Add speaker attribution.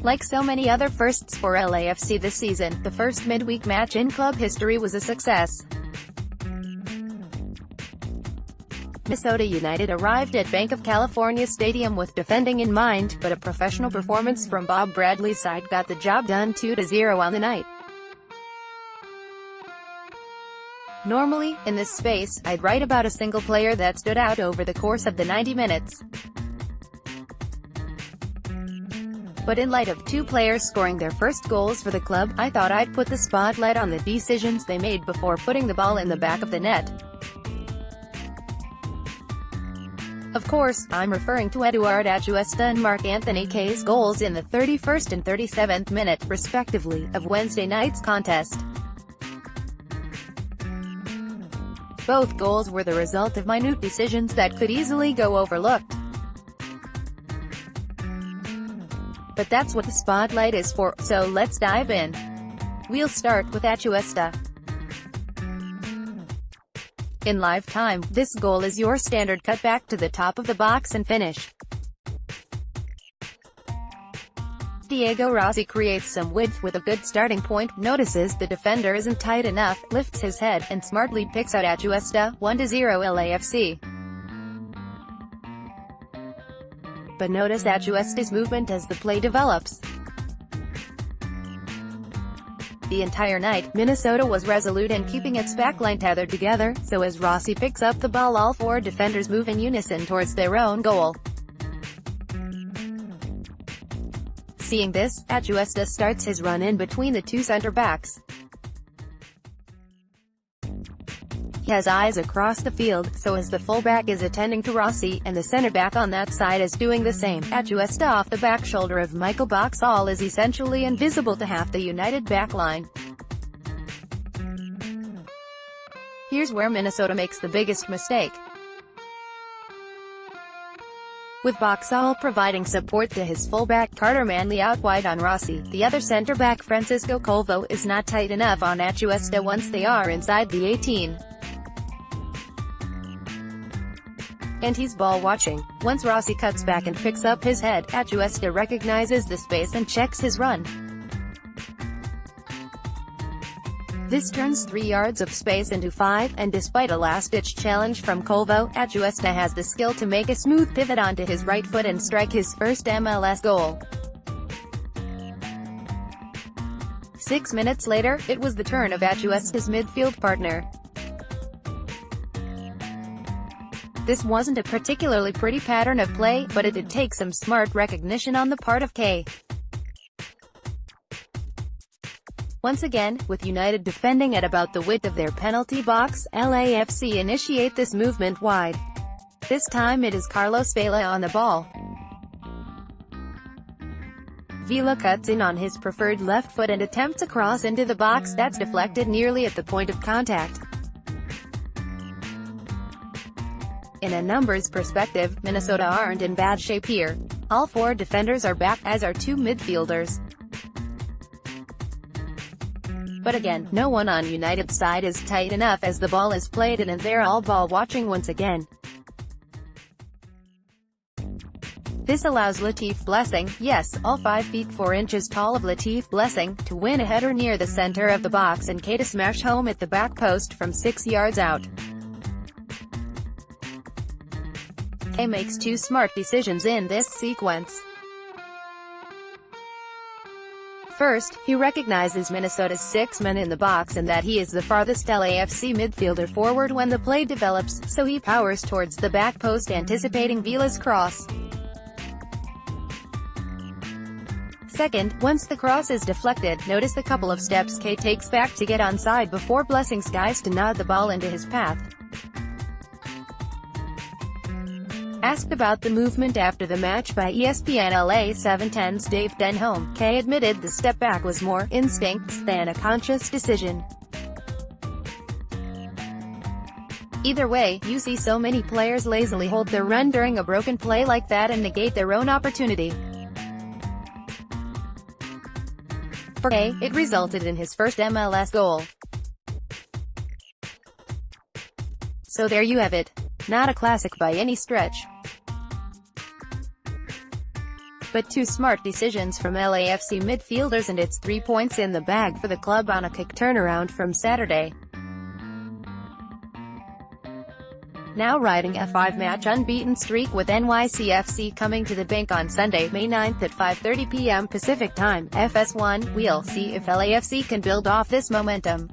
Speaker 1: Like so many other firsts for LAFC this season, the first midweek match in club history was a success. Minnesota United arrived at Banc of California Stadium with defending in mind, but a professional performance from Bob Bradley's side got the job done 2-0 on the night. Normally, in this space, I'd write about a single player that stood out over the course of the 90 minutes. But in light of two players scoring their first goals for the club, I thought I'd put the spotlight on the decisions they made before putting the ball in the back of the net. Of course, I'm referring to Eduard Atuesta and Marc-Anthony Kaye's goals in the 31st and 37th minute, respectively, of Wednesday night's contest. Both goals were the result of minute decisions that could easily go overlooked. But that's what the spotlight is for, so let's dive in. We'll start with Atuesta. In live time, this goal is your standard cutback to the top of the box and finish. Diego Rossi creates some width with a good starting point, notices the defender isn't tight enough, lifts his head, and smartly picks out Atuesta, 1-0 LAFC. But notice Atuesta's movement as the play develops. The entire night, Minnesota was resolute in keeping its backline tethered together, so as Rossi picks up the ball all four defenders move in unison towards their own goal. Seeing this, Atuesta starts his run in between the two center-backs. He has eyes across the field, so as the fullback is attending to Rossi, and the center-back on that side is doing the same. Atuesta off the back shoulder of Michael Boxall is essentially invisible to half the United backline. Here's where Minnesota makes the biggest mistake. With Boxall providing support to his fullback Carter Manley out wide on Rossi, the other center-back Francisco Colvo is not tight enough on Atuesta once they are inside the 18. And he's ball-watching. Once Rossi cuts back and picks up his head, Atuesta recognizes the space and checks his run. This turns 3 yards of space into 5, and despite a last-ditch challenge from Colvo, Atuesta has the skill to make a smooth pivot onto his right foot and strike his first MLS goal. 6 minutes later, it was the turn of Atuesta's midfield partner. This wasn't a particularly pretty pattern of play, but it did take some smart recognition on the part of Kaye. Once again, with United defending at about the width of their penalty box, LAFC initiate this movement wide. This time it is Carlos Vela on the ball. Vela cuts in on his preferred left foot and attempts a cross into the box that's deflected nearly at the point of contact. In a numbers perspective, Minnesota aren't in bad shape here. All four defenders are back, as are two midfielders. But again, no one on United's side is tight enough as the ball is played in and they're all ball-watching once again. This allows Latif Blessing, yes, all 5 feet 4 inches tall of Latif Blessing, to win a header near the center of the box and Kaye to smash home at the back post from 6 yards out. Kaye makes 2 smart decisions in this sequence. First, he recognizes Minnesota's 6 men in the box and that he is the farthest LAFC midfielder forward when the play develops, so he powers towards the back post anticipating Vela's cross. Second, once the cross is deflected, notice the couple of steps Kaye takes back to get onside before Blessing skies to nod the ball into his path. Asked about the movement after the match by ESPN LA 710's Dave Denholm, Kaye admitted the step back was more instinct than a conscious decision. Either way, you see so many players lazily hold their run during a broken play like that and negate their own opportunity. For Kaye, it resulted in his first MLS goal. So there you have it. Not a classic by any stretch. but two smart decisions from LAFC midfielders and it's 3 points in the bag for the club on a quick turnaround from Saturday. Now riding a 5-match unbeaten streak with NYCFC coming to the Banc on Sunday, May 9th at 5:30 p.m. Pacific Time, FS1, we'll see if LAFC can build off this momentum.